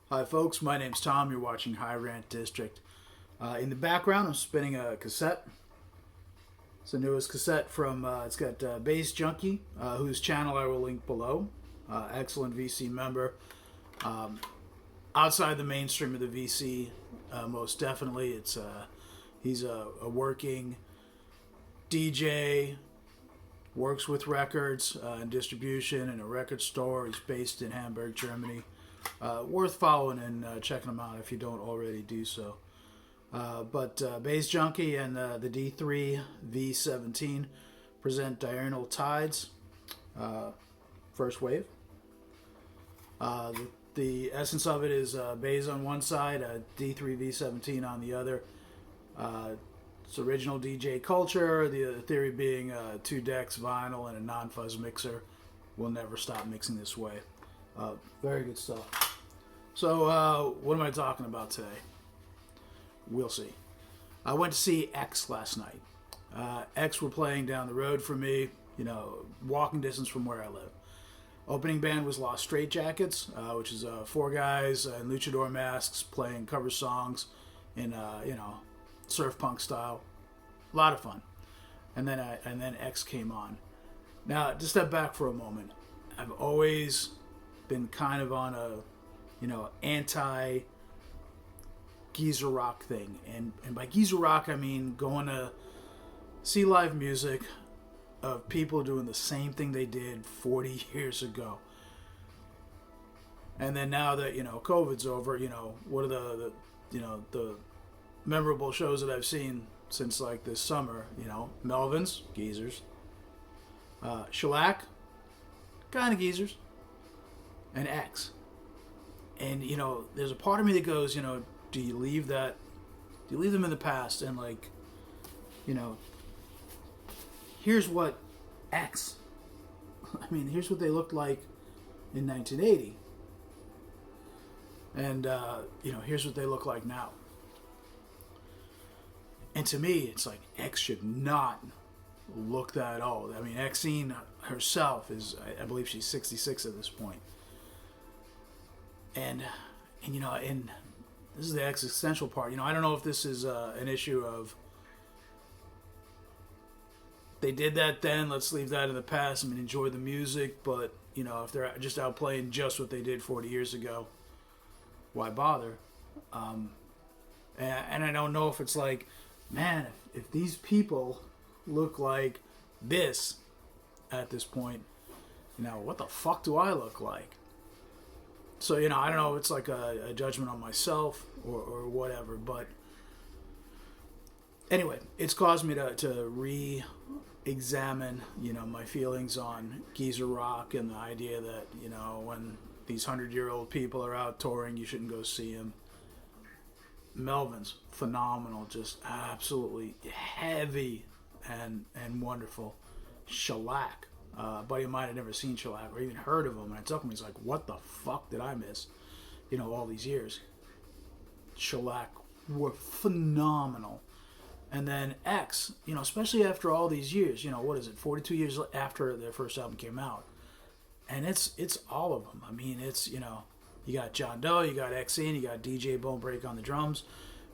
Hi, folks. My name's Tom. You're watching High Rant District. In the background, I'm spinning a cassette. It's the newest cassette from, it's got Baze.Djunkiii, whose channel I will link below. Excellent VC member. Outside the mainstream of the VC, most definitely. He's a working DJ, works with records and distribution in a record store. He's based in Hamburg, Germany. Worth following and checking them out if you don't already do so. But Baze.Djunkiii and the D3 V17 present Diurnal Tides, first wave. The essence of it is Baze on one side, D3 V17 on the other. It's original DJ culture, the theory being 2 decks, vinyl, and a non-fuzz mixer. We'll never stop mixing this way. Very good stuff. So, what am I talking about today? We'll see. I went to see X last night. X were playing down the road from me, walking distance from where I live. Opening band was Lost Straitjackets, which is 4 guys in luchador masks playing cover songs in, surf punk style. A lot of fun. And then X came on. Now, to step back for a moment, I've always been kind of on a, anti geezer rock thing. And by geezer rock, I mean going to see live music of people doing the same thing they did 40 years ago. And then now that, COVID's over, what are the memorable shows that I've seen since like this summer, Melvin's, geezers. Shellac, kind of geezers. And X. And, there's a part of me that goes, do you leave them in the past and here's what X, here's what they looked like in 1980. And, here's what they look like now. And to me, it's like X should not look that old. Xene herself is, I believe she's 66 at this point. And this is the existential part. I don't know if this is an issue of they did that then, let's leave that in the past. Enjoy the music, but, if they're just out playing just what they did 40 years ago, why bother? And I don't know if it's like, man, if these people look like this at this point, what the fuck do I look like? So, I don't know if it's like a judgment on myself or whatever, but anyway, it's caused me to re-examine, my feelings on geezer rock and the idea that, when these 100-year-old people are out touring, you shouldn't go see them. Melvin's phenomenal, just absolutely heavy and wonderful. Shellac. A buddy of mine had never seen Shellac or even heard of him, and I took him. He's like, "What the fuck did I miss? All these years." Shellac were phenomenal, and then X, especially after all these years. What is it? 42 years after their first album came out, and it's all of them. It's you got John Doe, you got Xene, you got DJ Bonebreak on the drums,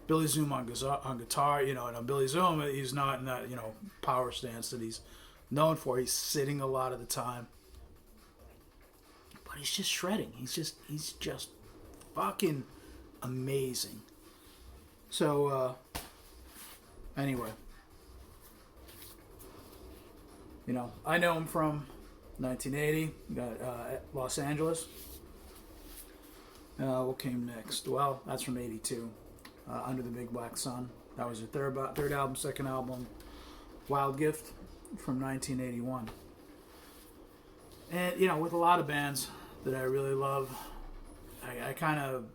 Billy Zoom on guitar. And Billy Zoom, he's not in that power stance that he's known for. He's sitting a lot of the time, but he's just shredding. He's just fucking amazing. So anyway, I know him from 1980. We got Los Angeles. What came next? Well, that's from 82. Under the Big Black Sun. That was their third album. Second album, Wild Gift, from 1981. And with a lot of bands that I really love, I kind of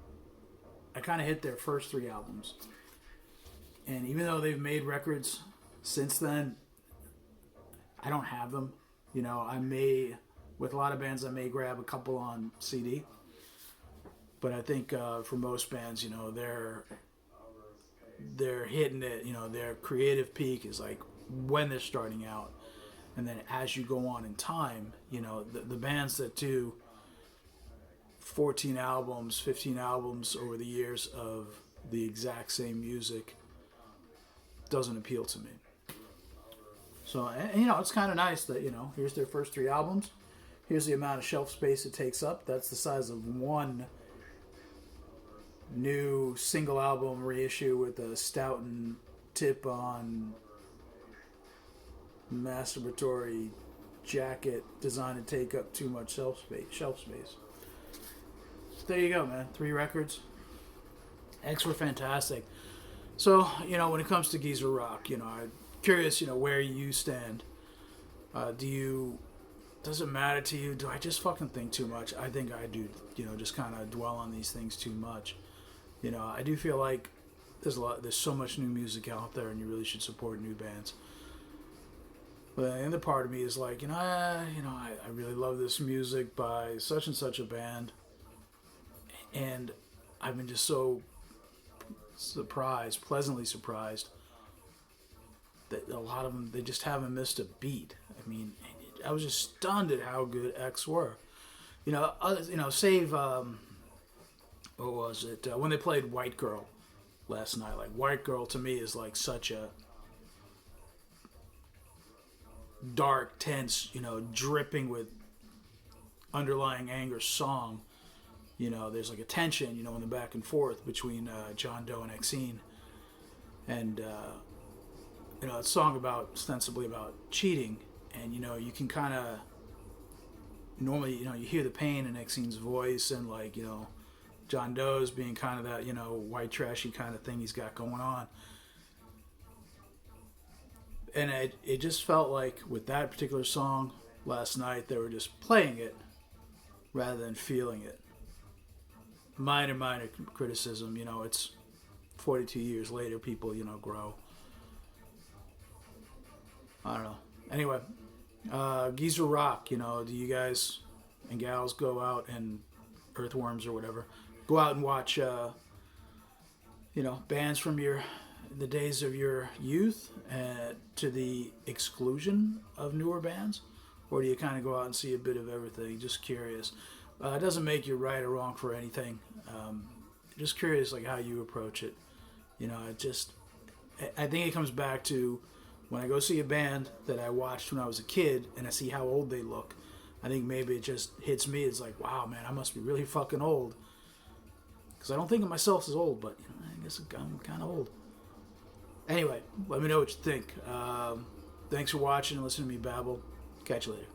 hit their first 3 albums, and even though they've made records since then, I don't have them. I may, with a lot of bands, I may grab a couple on CD, but I think for most bands, they're hitting it. Their creative peak is like when they're starting out, and then as you go on in time, the bands that do 14 albums, 15 albums over the years of the exact same music doesn't appeal to me. So, and, you know, it's kind of nice that, you know, here's their first 3 albums. Here's the amount of shelf space it takes up. That's the size of one new single album reissue with a Stoughton tip-on masturbatory jacket designed to take up too much shelf space. There you go, man. 3 records. X were fantastic. So, you know, when it comes to Geezer Rock, you know, I'm curious, you know, where you stand. Does it matter to you? Do I just fucking think too much? I think I do, you know, just kind of dwell on these things too much. You know, I do feel like there's so much new music out there, and you really should support new bands. But the other part of me is like, I really love this music by such and such a band, and I've been just so pleasantly surprised, that a lot of them, they just haven't missed a beat. I mean, I was just stunned at how good X were. Save what was it? When they played White Girl last night. Like, White Girl to me is like such a dark, tense, dripping with underlying anger song. There's like a tension, in the back and forth between John Doe and Exene. And, it's a song ostensibly about cheating. And, you can kind of, normally, you hear the pain in Exene's voice, and like, John Doe's being kind of that, white trashy kind of thing he's got going on. And it just felt like with that particular song last night, they were just playing it rather than feeling it. Minor criticism, it's 42 years later, people, grow. I don't know. Anyway, Geezer Rock, do you guys and gals go out and Earthworms or whatever, go out and watch, bands from the days of your youth to the exclusion of newer bands? Or do you kind of go out and see a bit of everything? Just curious. It doesn't make you right or wrong for anything. Just curious, like, how you approach it. I think it comes back to when I go see a band that I watched when I was a kid and I see how old they look. I think maybe it just hits me. It's like, wow, man, I must be really fucking old. Because I don't think of myself as old, but I guess I'm kind of old. Anyway, let me know what you think. Thanks for watching and listening to me babble. Catch you later.